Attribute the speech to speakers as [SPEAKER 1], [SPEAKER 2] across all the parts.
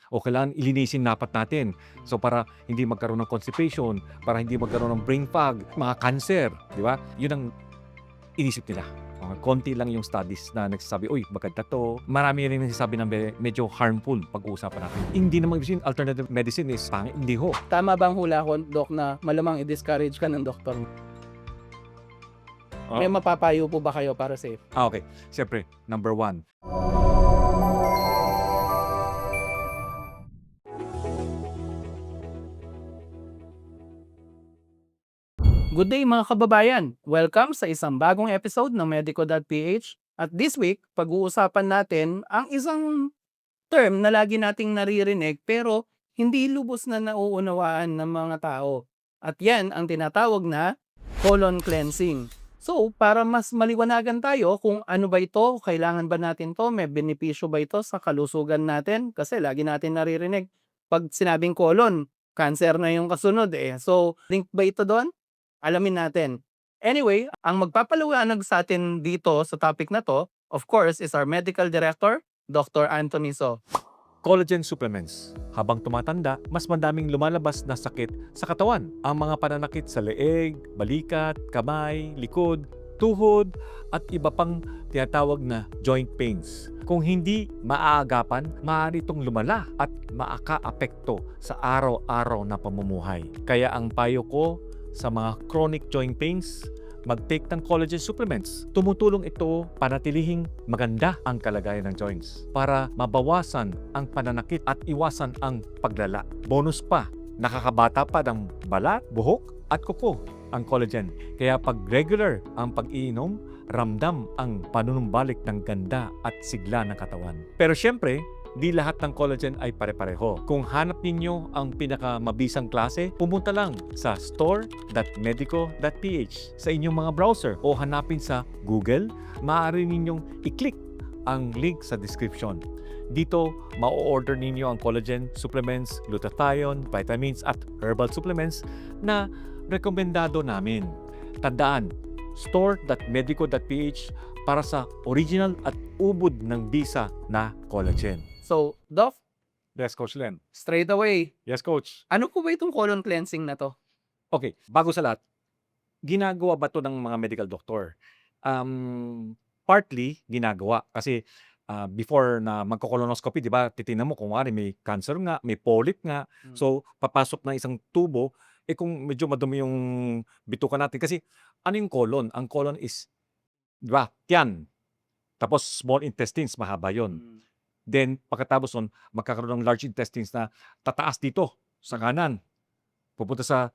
[SPEAKER 1] o kailangan ilinisin dapat natin. So para hindi magkaroon ng constipation, para hindi magkaroon ng brain fog, mga cancer, di ba? Yun ang inisip nila. Konti lang yung studies na nagsasabi, uy, maganda to. Marami rin nagsasabi na medyo harmful pag-uusapan natin. Hindi naman ibig sabihin, alternative medicine is pangit. Hindi ho.
[SPEAKER 2] Tama bang hula ko, Doc, na malamang i-discourage ka ng doktor? May mapapayo po ba kayo para safe?
[SPEAKER 1] Okay. Siyempre, number one.
[SPEAKER 2] Good day mga kababayan! Welcome sa isang bagong episode ng Medico.ph. At this week, pag-uusapan natin ang isang term na lagi nating naririnig pero hindi lubos na nauunawaan ng mga tao. At yan ang tinatawag na colon cleansing. So, para mas maliwanagan tayo kung ano ba ito, kailangan ba natin to, may benepisyo ba ito sa kalusugan natin? Kasi lagi natin naririnig, pag sinabing colon, cancer na yung kasunod eh. So, link ba ito doon? Alamin natin. Anyway, ang magpapaliwanag sa atin dito sa topic na to, of course, is our medical director, Dr. Anthony So.
[SPEAKER 1] Collagen supplements. Habang tumatanda, mas madaming lumalabas na sakit sa katawan. Ang mga pananakit sa leeg, balikat, kamay, likod, tuhod, at iba pang tinatawag na joint pains. Kung hindi maaagapan, maaari itong lumala at maaka-apekto sa araw-araw na pamumuhay. Kaya ang payo ko sa mga chronic joint pains, mag-take ng collagen supplements. Tumutulong ito panatilihing maganda ang kalagayan ng joints para mabawasan ang pananakit at iwasan ang paglala. Bonus pa, nakakabata pa ng balat, buhok at kuko ang collagen. Kaya pag regular ang pag-iinom, ramdam ang panunumbalik ng ganda at sigla ng katawan. Pero syempre, di lahat ng collagen ay pare-pareho. Kung hanap ninyo ang pinakamabisang klase, pumunta lang sa store.medico.ph sa inyong mga browser o hanapin sa Google. Maaari ninyong i-click ang link sa description. Dito, ma-order ninyo ang collagen supplements, glutathione, vitamins at herbal supplements na rekomendado namin. Tandaan, store.medico.ph para sa original at ubod ng bisa na collagen.
[SPEAKER 2] So, Doc,
[SPEAKER 1] Yes, Coach Len.
[SPEAKER 2] straight away,
[SPEAKER 1] Yes, Coach.
[SPEAKER 2] ano po ba itong colon cleansing na to?
[SPEAKER 1] Okay, bago sa lahat, ginagawa ba to ng mga medical doctor? Partly, ginagawa. Kasi before na magko-colonoscopy, di ba, titingnan mo kung may cancer nga, may polyp nga. So, papasok na isang tubo. Kung medyo madumi yung bituka natin. Kasi, ano yung colon? Ang colon is, di ba, tiyan. Tapos, small intestines, mahaba yon. Then, pagkatapos nun, magkakaroon ng large intestines na tataas dito sa kanan. Pupunta sa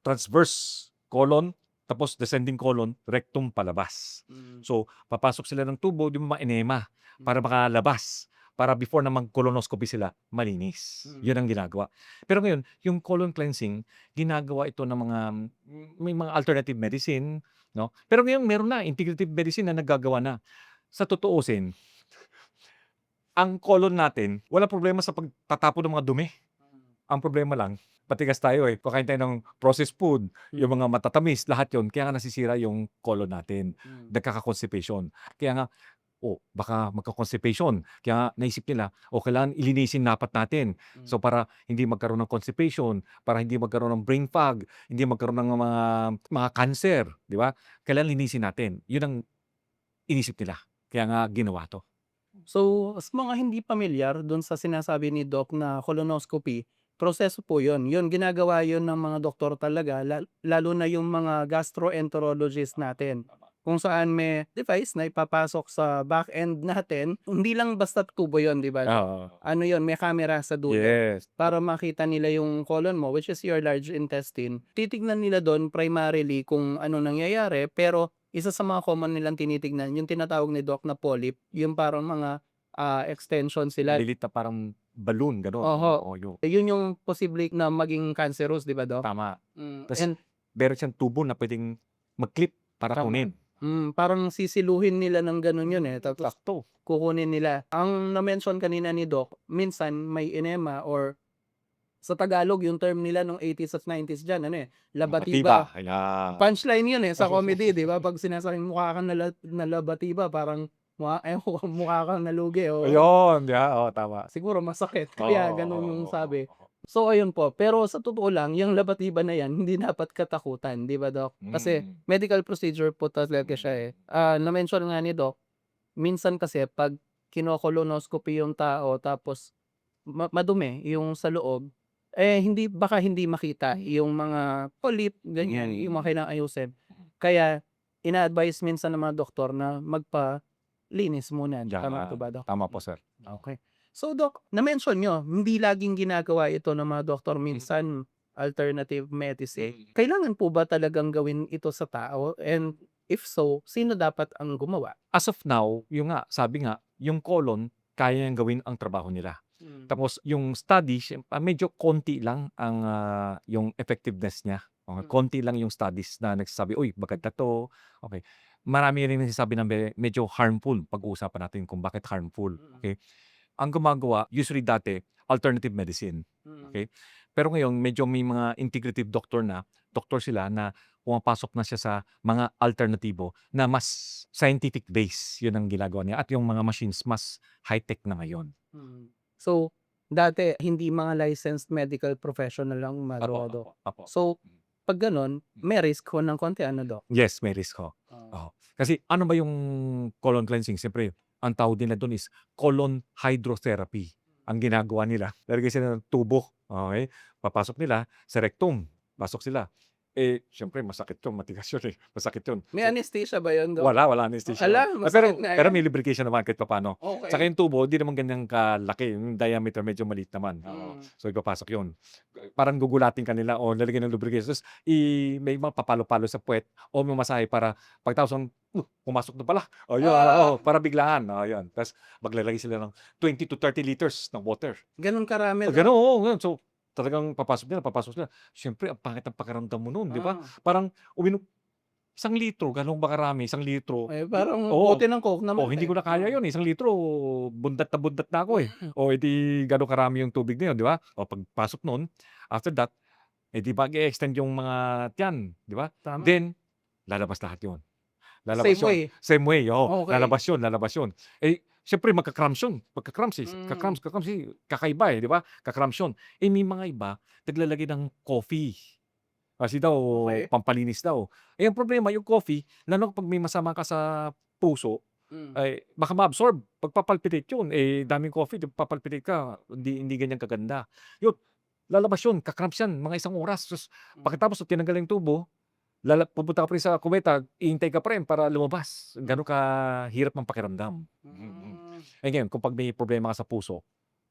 [SPEAKER 1] transverse colon, tapos descending colon, rectum palabas. So, papasok sila ng tubo, di mo ma-enema para makalabas. Para before na mag-colonoscopy sila, malinis. Yun ang ginagawa. Pero ngayon, yung colon cleansing, ginagawa ito ng may mga alternative medicine. No? Pero ngayon, meron na, integrative medicine na naggagawa na. Sa tutuusin, ang colon natin, wala problema sa pagtatapon ng mga dumi. Ang problema lang, patigas tayo Pakain tayo ng processed food, yung mga matatamis, lahat yon. Kaya nga nasisira yung colon natin. Nagkaka-constipation. Kaya nga, baka magka-constipation. Kaya nga naisip nila, kailangan ilinisin dapat natin. So para hindi magkaroon ng constipation, para hindi magkaroon ng brain fog, hindi magkaroon ng mga cancer, di ba? Kailangan linisin natin. Yun ang inisip nila. Kaya nga ginawa to.
[SPEAKER 2] So, sa mga hindi pamilyar doon sa sinasabi ni Doc na colonoscopy, proseso po yun. Yun, ginagawa yun ng mga doktor talaga, lalo na yung mga gastroenterologist natin. Kung saan may device na ipapasok sa back end natin, hindi lang basta tubo yun, di ba? Ano yun, may camera sa dulo.
[SPEAKER 1] Yes.
[SPEAKER 2] Para makita nila yung colon mo, which is your large intestine. Titignan nila doon primarily kung ano nangyayari, pero isa sa mga common nilang tinitignan, yung tinatawag ni Doc na polyp, yung parang mga extension sila.
[SPEAKER 1] Lilit na parang balloon, gano'n.
[SPEAKER 2] Oho. Yun yung posible na maging cancerous, di ba, Doc?
[SPEAKER 1] Tama. Tas
[SPEAKER 2] And
[SPEAKER 1] meron siyang tubo na pwedeng mag-clip para
[SPEAKER 2] Tama.
[SPEAKER 1] kunin.
[SPEAKER 2] Parang sisiluhin nila ng ganun yun tapos
[SPEAKER 1] Sakto.
[SPEAKER 2] kukunin nila. Ang na-mention kanina ni Doc, minsan may enema or sa Tagalog, yung term nila nung 80s at 90s dyan, labatiba.
[SPEAKER 1] Ayan.
[SPEAKER 2] Punchline yun sa comedy, di ba? Pag sinasabing mukha kang nalabatiba, parang Ewan ko kung mukha kang nalugi o
[SPEAKER 1] Ayun, 'di ba? Oo, tama.
[SPEAKER 2] siguro masakit
[SPEAKER 1] Oo,
[SPEAKER 2] kaya
[SPEAKER 1] oo,
[SPEAKER 2] gano'n yung
[SPEAKER 1] oo, oo,
[SPEAKER 2] sabi.
[SPEAKER 1] oo.
[SPEAKER 2] So ayun po, pero sa totoo lang yung labatiba na yan hindi dapat katakutan, 'di ba Doc? Kasi
[SPEAKER 1] Mm,
[SPEAKER 2] medical procedure po talaga siya,
[SPEAKER 1] mm,
[SPEAKER 2] eh. Na-mention nga ni Doc, minsan kasi 'pag kino-colonoscopy yung tao tapos madumi yung sa loob, eh, baka hindi makita yung mga polyp, ganyan, yung mga
[SPEAKER 1] mm,
[SPEAKER 2] kailangang ayusin.
[SPEAKER 1] mm.
[SPEAKER 2] Kaya ina-advise minsan ng mga doktor na magpalinis muna, tama po
[SPEAKER 1] 'Yan,
[SPEAKER 2] ba, Doc?
[SPEAKER 1] tama po sir.
[SPEAKER 2] Okey. So, Doc, na-mention niyo hindi laging ginagawa ito ng mga doktor,
[SPEAKER 1] Mm,
[SPEAKER 2] minsan alternative medicine.
[SPEAKER 1] mm.
[SPEAKER 2] Kailangan po ba talagang gawin ito sa tao, and if so, sino dapat ang gumawa?
[SPEAKER 1] As of now, yung nga, sabi nga, yung colon kaya niyang gawin ang trabaho nila.
[SPEAKER 2] Hmm,
[SPEAKER 1] Tapos yung study medyo konti lang ang, yung effectiveness niya,
[SPEAKER 2] mm,
[SPEAKER 1] konti lang yung studies na nagsasabi, "Uy, maganda 'to." Okey. Marami rin nagsasabi na medyo harmful, pag-uusapan natin kung bakit harmful,
[SPEAKER 2] mm,
[SPEAKER 1] okey. Ang gumagawa usually dati alternative medicine,
[SPEAKER 2] mm,
[SPEAKER 1] okey. Pero ngayon medyo may mga integrative doctor na, doktor sila na pumapasok na siya sa mga alternatibo na mas scientific base, 'yun ang ginagawa niya at yung mga machines mas high-tech na ngayon.
[SPEAKER 2] mm. So, dati hindi mga licensed medical professional lang
[SPEAKER 1] Opo,
[SPEAKER 2] gumagawa, Doc.
[SPEAKER 1] opo, opo.
[SPEAKER 2] So,
[SPEAKER 1] Hmm,
[SPEAKER 2] 'pag gano'n,
[SPEAKER 1] hmm.
[SPEAKER 2] may risk ho ng konti, ano, Doc?
[SPEAKER 1] Yes, may risk ho,
[SPEAKER 2] Oo.
[SPEAKER 1] oo. Kasi ano ba yung colon cleansing, siyempre ang tawag nila dun is colon hydrotherapy. Ang ginagawa nila, lalagay sila ng tubo, okey? Papasok nila sa rectum, pasok sila. Eh, siyempre masakit yun, matigas yun, eh, masakit yun.
[SPEAKER 2] May
[SPEAKER 1] So
[SPEAKER 2] anesthesia ba 'yun, Doc?
[SPEAKER 1] wala anesthesia yun.
[SPEAKER 2] Hala, masakit
[SPEAKER 1] Pero
[SPEAKER 2] nga
[SPEAKER 1] pero
[SPEAKER 2] 'yan.
[SPEAKER 1] may lubrication naman kahit papaano. Tsaka
[SPEAKER 2] Okey.
[SPEAKER 1] yung tubo di naman ganyan kalaki, yung diameter medyo maliit naman, oo.
[SPEAKER 2] Mm.
[SPEAKER 1] So ipapasok yun. Parang gugulatin ka nila o lalagyan ng lubrication ta's may mga papalo-palo sa puwet o mamasahe para pagtapos ng, pumasok na pala." Oh, yun,
[SPEAKER 2] Ah,
[SPEAKER 1] oo, para biglaan, oo, yun. Ta's maglalagay sila ng 20 to 30 liters ng water.
[SPEAKER 2] gano'n karami, Doc?
[SPEAKER 1] Gano'n, oo, gano'n. So, talagang papasok sila. Siyempre ang pangit ng pakiramdam mo nun, 'di ba?
[SPEAKER 2] Ah,
[SPEAKER 1] Parang uminom 1 litro, gano'n ba karami, 1 litro.
[SPEAKER 2] eh, parang
[SPEAKER 1] Oo.
[SPEAKER 2] bote ng Coke
[SPEAKER 1] Oh,
[SPEAKER 2] naman,
[SPEAKER 1] hindi
[SPEAKER 2] eh.
[SPEAKER 1] ko na kaya yun, eh, 1 litro bundat na ako, eh.
[SPEAKER 2] Mm,
[SPEAKER 1] Oh, eh, di gaano karami yung tubig na yun, 'di ba? Oh, pagpasok nun, after that, eh, 'di mag-e-extend yung mga tiyan, 'di ba?
[SPEAKER 2] tama.
[SPEAKER 1] Then, lalabas lahat yun. Lalabas
[SPEAKER 2] Same
[SPEAKER 1] yun.
[SPEAKER 2] way.
[SPEAKER 1] Same way, oo,
[SPEAKER 2] Okey.
[SPEAKER 1] lalabas yun. Eh, siyempre magka-cramps yun, magka-cramps, eh,
[SPEAKER 2] Mm.
[SPEAKER 1] ka-cramps, eh, kakaiba, eh, 'di ba? Ka-cramps yun. Eh, may mga iba naglalagay ng coffee. Kasi daw
[SPEAKER 2] Okey.
[SPEAKER 1] pampalinis daw. Eh, ang problema yung coffee, lalo kapag may masama ka sa puso,
[SPEAKER 2] Hmm.
[SPEAKER 1] ay baka ma-absorb, magpa-palpitate yun. Eh, daming coffee, 'di papalpitate ka, hindi ganyan kaganda. Yun, lalabas yun, ka-cramps yan, mga 1 oras. Tapos
[SPEAKER 2] Mm.
[SPEAKER 1] pagkatapos tinanggal yung tubo, pupunta ka pa rin sa kubeta, hihintay ka pa rin para lumabas. Gano'n kahirap ang pakiramdam.
[SPEAKER 2] Hmm.
[SPEAKER 1] Eh, ngayon kung 'pag may problema ka sa puso,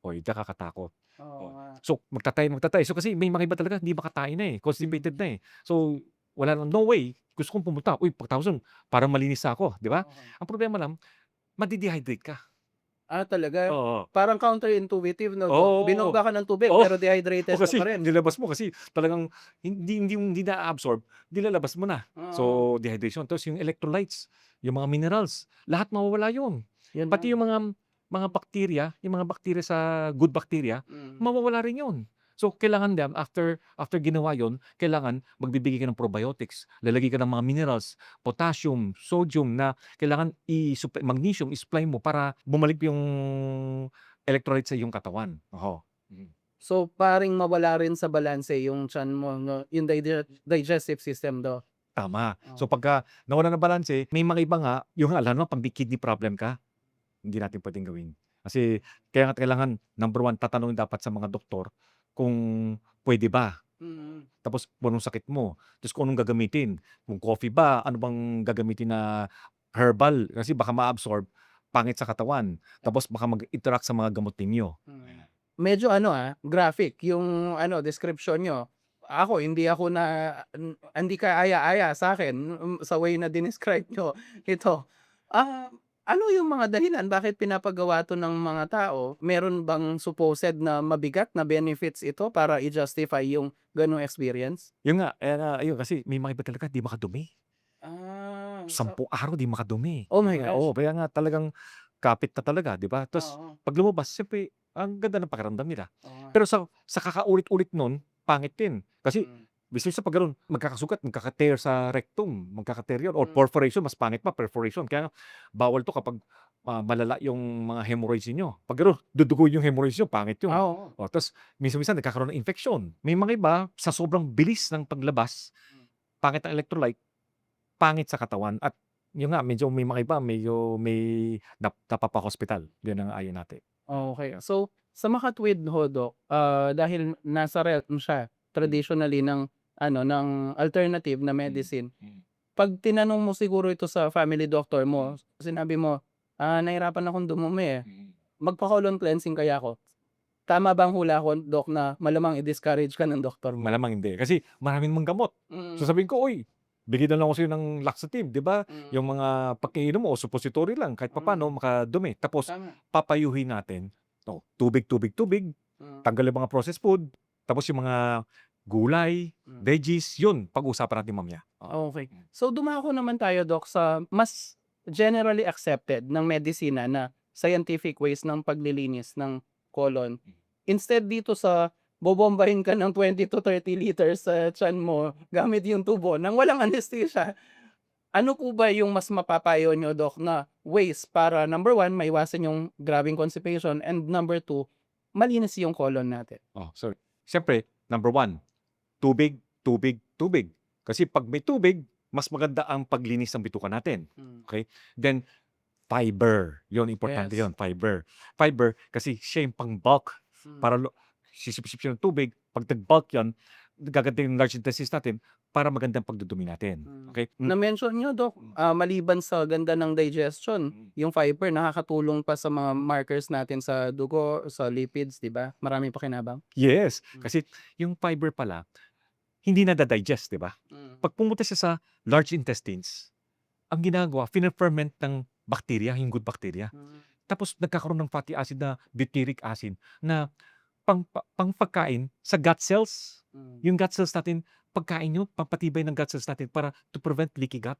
[SPEAKER 1] oh, diyan ka katakot.
[SPEAKER 2] Oo
[SPEAKER 1] Oh,
[SPEAKER 2] nga.
[SPEAKER 1] so magta-try. So kasi may mga iba talaga hindi makatae na, eh, constipated na, eh. So wala ng no way, gusto kong pumunta, uy pagtapos nun parang malinis na ako, 'di ba?
[SPEAKER 2] Okey.
[SPEAKER 1] Ang problema lang made-dehydrate ka.
[SPEAKER 2] Talaga?
[SPEAKER 1] Oo,
[SPEAKER 2] Parang counterintuitive, 'no, Doc?
[SPEAKER 1] oo,
[SPEAKER 2] Binomba ka ng tubig
[SPEAKER 1] oo,
[SPEAKER 2] pero
[SPEAKER 1] oo,
[SPEAKER 2] dehydrated ka
[SPEAKER 1] kasi
[SPEAKER 2] pa rin.
[SPEAKER 1] nilabas mo kasi talagang hindi na-a-absorb, nilalabas mo na.
[SPEAKER 2] Oo.
[SPEAKER 1] So dehydration, tapos yung electrolytes, yung mga minerals, lahat mawawala yun.
[SPEAKER 2] 'Yun
[SPEAKER 1] Pati
[SPEAKER 2] lang.
[SPEAKER 1] yung mga bakterya sa good bacteria,
[SPEAKER 2] Mm.
[SPEAKER 1] mawawala rin yun. So, kailangan din after ginawa yun, kailangan magbibigay ka ng probiotics, lalagay ka ng mga minerals, potassium, sodium na kailangan magnesium i-supply mo para bumalik yung electrolytes sa iyong katawan. Oo. Mm.
[SPEAKER 2] So, paring mawala rin sa balanse yung tiyan mo, 'no, yung digestive system, Doc?
[SPEAKER 1] Tama. So,
[SPEAKER 2] Okey.
[SPEAKER 1] pagka nawalan ng balanse, may mga iba nga, yung nga lalo na 'pag may kidney problem ka, hindi natin puwedeng gawin. Kasi kaya nga kailangan number one tatanungin dapat sa mga doktor kung puwede ba.
[SPEAKER 2] Mm.
[SPEAKER 1] Tapos kung anong sakit mo, tapos kung anong gagamitin, kung coffee ba, ano bang gagamitin na herbal kasi baka ma-absorb, pangit sa katawan, tapos baka mag-interact sa mga gamot ninyo.
[SPEAKER 2] Mm.
[SPEAKER 1] Ayan.
[SPEAKER 2] Medyo ano, graphic yung ano, description niyo. Ako hindi ako hindi kaaya-aya sa'kin, sa way na dinescribe niyo ito. Ah, ano yung mga dahilan bakit pinapagawa 'to ng mga tao? Meron bang supposed na mabigat na benefits ito para i-justify yung gano'ng experience?
[SPEAKER 1] Yun nga, ayun kasi may mga iba talaga di makadumi.
[SPEAKER 2] So
[SPEAKER 1] 10 araw di makadumi.
[SPEAKER 2] oh my gosh,
[SPEAKER 1] Oo, kaya nga talagang kapit na talaga, 'di ba? Tapos
[SPEAKER 2] oo,
[SPEAKER 1] 'pag lumabas siyempre ang ganda ng pakiramdam nila.
[SPEAKER 2] oo nga,
[SPEAKER 1] Pero sa kakaulit-ulit nun, pangit din. Kasi
[SPEAKER 2] mm,
[SPEAKER 1] bisis sa 'pag gano'n magkakasugat, magkaka-tear sa rectum, magkaka-tear yun or
[SPEAKER 2] hmm,
[SPEAKER 1] perforation, mas pangit pa perforation. Kaya bawal 'to kapag malala yung mga hemorrhoids niyo. 'Pag gano'n, dudugo yung hemorrhoids niyo, pangit yun.
[SPEAKER 2] Oo.
[SPEAKER 1] Ta's minsan-minsan nagkakaroon ng infeksyon. May mga iba sa sobrang bilis ng paglabas, pangit ang electrolyte, pangit sa katawan at yun nga medyo may mga iba medyo may napapa-hospital. Yun ang ayaw natin.
[SPEAKER 2] Okay. So, sa makatwid ho, Doc, dahil nasa realm siya traditionally ng ano, ng alternative na medicine, 'pag tinanong mo siguro ito sa family doctor mo, sinabi mo, "Nahirapan akong dumumi, eh, magpa-colon cleansing kaya ako?" Tama bang hula ko, Doc, na malamang i-discourage ka ng doktor mo?
[SPEAKER 1] Malamang hindi, kasi marami namang gamot.
[SPEAKER 2] Mm,
[SPEAKER 1] Sasabihin ko, "Uy, bigyan na lang ako sa'yo ng laxative, 'di ba?
[SPEAKER 2] mm,
[SPEAKER 1] Yung mga pagkainom mo o suppository lang kahit papaano
[SPEAKER 2] mm,
[SPEAKER 1] makadumi." Tapos
[SPEAKER 2] tama.
[SPEAKER 1] papayuhin natin, tubig, tubig, tubig,
[SPEAKER 2] Mm,
[SPEAKER 1] tanggal yung mga processed food, tapos yung mga gulay,
[SPEAKER 2] mm.
[SPEAKER 1] veggies, yun pag-uusapan natin mamaya. Oo.
[SPEAKER 2] Okay. So, dumako naman tayo, Doc, sa mas generally accepted ng medisina na scientific ways ng paglilinis ng colon. Instead dito sa bobombahin ka ng 20 to 30 liters sa tiyan mo gamit yung tubo ng walang anesthesia, ano po ba yung mas mapapayo niyo, Doc, na ways para number one maiwasan yung grabeng constipation and number two malinis yung colon natin?
[SPEAKER 1] Sorry. Siyempre, number one, tubig, tubig, tubig. Kasi 'pag may tubig, mas maganda ang paglinis ng bituka natin,
[SPEAKER 2] Hmm,
[SPEAKER 1] okey? Then fiber, yun importante
[SPEAKER 2] yes.
[SPEAKER 1] yun, fiber. Fiber kasi siya yung pang-bulk
[SPEAKER 2] Hmm.
[SPEAKER 1] para sisip-sip siya ng tubig, 'pag nag-bulk yan, gaganda yung large intestines natin para maganda ang pagdudumi natin, okey?
[SPEAKER 2] Na-mention niyo, Doc,
[SPEAKER 1] Mm,
[SPEAKER 2] maliban sa ganda ng digestion,
[SPEAKER 1] mm.
[SPEAKER 2] yung fiber nakakatulong pa sa mga markers natin sa dugo, sa lipids, 'di ba? Maraming pakinabang?
[SPEAKER 1] Yes,
[SPEAKER 2] Hmm.
[SPEAKER 1] kasi yung fiber pala hindi nada-digest, 'di ba?
[SPEAKER 2] Mm.
[SPEAKER 1] 'Pag pumunta siya sa large intestines, ang ginagawa fine-ferment ng bakterya, yung good bacteria.
[SPEAKER 2] Hmm.
[SPEAKER 1] Tapos nagkakaroon ng fatty acid na butyric acid na pangpagkain sa gut cells.
[SPEAKER 2] Hmm.
[SPEAKER 1] Yung gut cells natin, pagkain yun, pampatibay ng gut cells natin para to prevent leaky gut.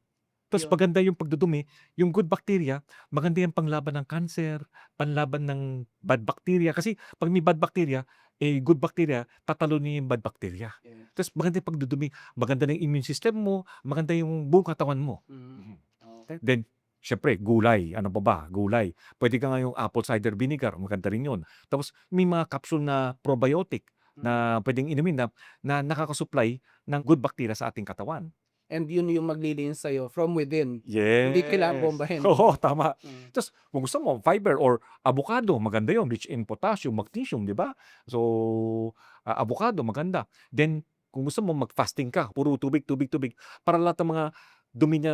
[SPEAKER 1] Tapos
[SPEAKER 2] Yun.
[SPEAKER 1] maganda yung pagdudumi, yung good bacteria, maganda yung panglaban ng cancer, panlaban ng bad bacteria. Kasi 'pag may bad bacteria, good bacteria, tatalunin yung bad bacteria.
[SPEAKER 2] Yes.
[SPEAKER 1] Tapos maganda yung pagdudumi, maganda na yung immune system mo, maganda yung buong katawan mo.
[SPEAKER 2] Mm.
[SPEAKER 1] Mhm.
[SPEAKER 2] Okay.
[SPEAKER 1] Then, siyempre gulay, ano pa ba, gulay. Puwede ka nga yung apple cider vinegar, maganda rin yun. Tapos may mga capsule na probiotic na puwedeng inumin na nakaka-supply ng good bacteria sa ating katawan.
[SPEAKER 2] And yun yung maglilinis sa'yo from within. Hindi kailangang
[SPEAKER 1] Yes.
[SPEAKER 2] bombahin.
[SPEAKER 1] Oo, tama.
[SPEAKER 2] Mm.
[SPEAKER 1] Tapos kung gusto mo fiber or avocado, maganda yun, rich in potassium, magnesium, 'di ba? So, avocado maganda. Then kung gusto mo mag-fasting ka, puro tubig, tubig, tubig, para lahat ng mga dumi na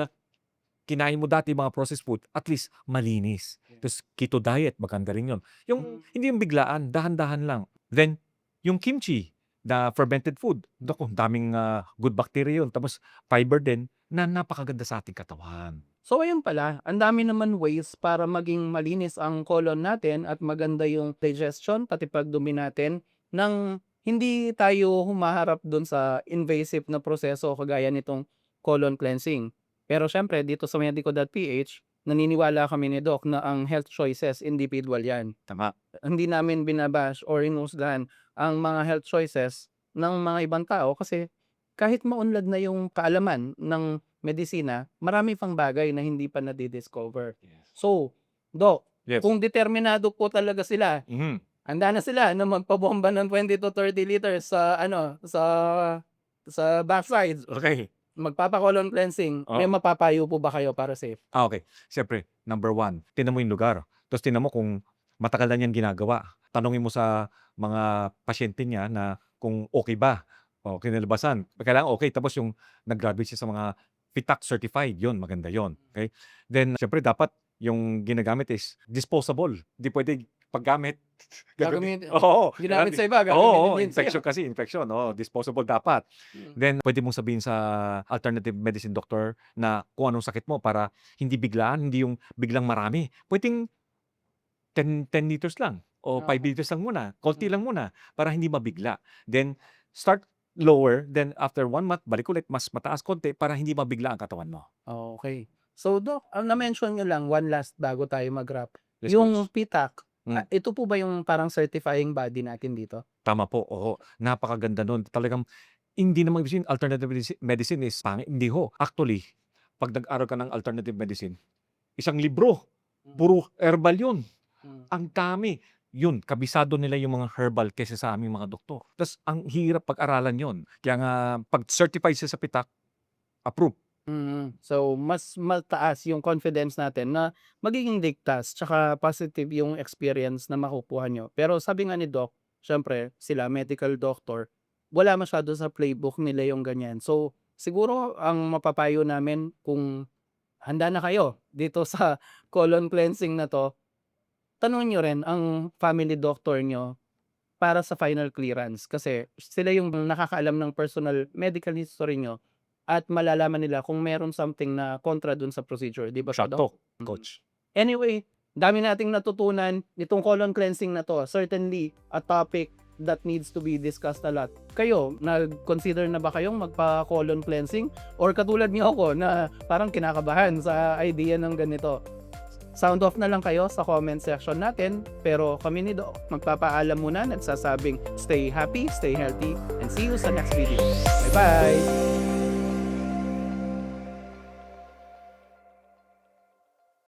[SPEAKER 1] kinain mo dati, mga processed food, at least malinis. Tapos keto diet, maganda rin yun. Yung hindi yung biglaan, dahan-dahan lang. Then yung kimchi na fermented food, naku, daming, good bacteria yun. Tapos fiber din na napakaganda sa ating katawan.
[SPEAKER 2] So ayun pala, ang dami naman ways para maging malinis ang colon natin at maganda yung digestion pati pagdumi natin nang hindi tayo humaharap dun sa invasive na proseso kagaya nitong colon cleansing. Pero syempre dito sa Medico.ph, naniniwala kami ni Doc na ang health choices individual yan.
[SPEAKER 1] Tama.
[SPEAKER 2] Hindi namin binabash or hinuhusgahan ang mga health choices ng mga ibang tao kasi kahit maunlad na yung kaalaman ng medisina, marami pang bagay na hindi pa nadi-discover.
[SPEAKER 1] Yes.
[SPEAKER 2] So, Doc,
[SPEAKER 1] Yes.
[SPEAKER 2] kung determinado po talaga sila,
[SPEAKER 1] Mhm.
[SPEAKER 2] handa na sila na magpabomba ng 20 to 30 liters sa ano, sa backside,
[SPEAKER 1] Okey.
[SPEAKER 2] magpapa-colon cleansing, may
[SPEAKER 1] Oo.
[SPEAKER 2] mapapayo po ba kayo para safe?
[SPEAKER 1] Okey. Siyempre, number one, tingnan mo yung lugar. Tapos tingnan mo kung matagal na niyang ginagawa. Tanungin mo sa mga pasyente niya na kung okey ba, kinalabasan. Kailangan okey, tapos yung nag-graduate siya sa mga PHITAC certified, yun maganda yun, okey? Then siyempre dapat yung ginagamit is disposable. Hindi puwedeng paggamit
[SPEAKER 2] Gagamitin
[SPEAKER 1] oo,
[SPEAKER 2] ginamit sa iba,
[SPEAKER 1] oo,
[SPEAKER 2] gagamitin din
[SPEAKER 1] infection
[SPEAKER 2] sa'yo.
[SPEAKER 1] kasi, infection, oo, disposable dapat.
[SPEAKER 2] Mm.
[SPEAKER 1] Then puwede mong sabihin sa alternative medicine doctor na kung anong sakit mo para hindi biglaan, hindi yung biglang marami. Puwedeng 10 liters lang o 5
[SPEAKER 2] Oo.
[SPEAKER 1] liters lang muna, konti lang
[SPEAKER 2] Mm.
[SPEAKER 1] muna para hindi mabigla. Then start lower, then after 1 month balik ulit mas mataas konti para hindi mabigla ang katawan mo.
[SPEAKER 2] Okay. So Doc, ang na-mention niyo lang, one last bago tayo mag-wrap,
[SPEAKER 1] Yes,
[SPEAKER 2] yung
[SPEAKER 1] coach.
[SPEAKER 2] PTAC,
[SPEAKER 1] Hmm,
[SPEAKER 2] ito po ba yung parang certifying body natin dito?
[SPEAKER 1] tama po, oo. Napakaganda nun. Talagang hindi naman ibig sabihin alternative medicine is pangit, hindi ho. Actually, 'pag nag-aral ka ng alternative medicine, isang libro Puro herbal yun.
[SPEAKER 2] Mm.
[SPEAKER 1] Ang dami. Yun, kabisado nila yung mga herbal kaysa sa aming mga doktor. Tas ang hirap pag-aralan yun. Kaya nga 'pag certified siya sa PITAC, approved.
[SPEAKER 2] So, mas mataas yung confidence natin na magiging ligtas tsaka positive yung experience na makukuha niyo. Pero sabi nga ni Doc, siyempre sila medical doctor, wala masyado sa playbook nila yung ganyan. So, siguro ang mapapayo namin kung handa na kayo dito sa colon cleansing na 'to, tanungin niyo rin ang family doctor niyo para sa final clearance kasi sila yung nakakaalam ng personal medical history niyo at malalaman nila kung meron something na kontra dun sa procedure, 'di ba po, Doc?
[SPEAKER 1] Sakto, coach.
[SPEAKER 2] Anyway, dami nating natutunan nitong colon cleansing na 'to. Certainly a topic that needs to be discussed a lot. Kayo, nag-consider na ba kayong magpa-colon cleansing or katulad niyo ako na parang kinakabahan sa idea ng ganito? Sound off na lang kayo sa comment section natin. Pero kami ni Doc, magpapaalam muna, nagsasabing stay happy, stay healthy, and see you sa next video. Bye-bye!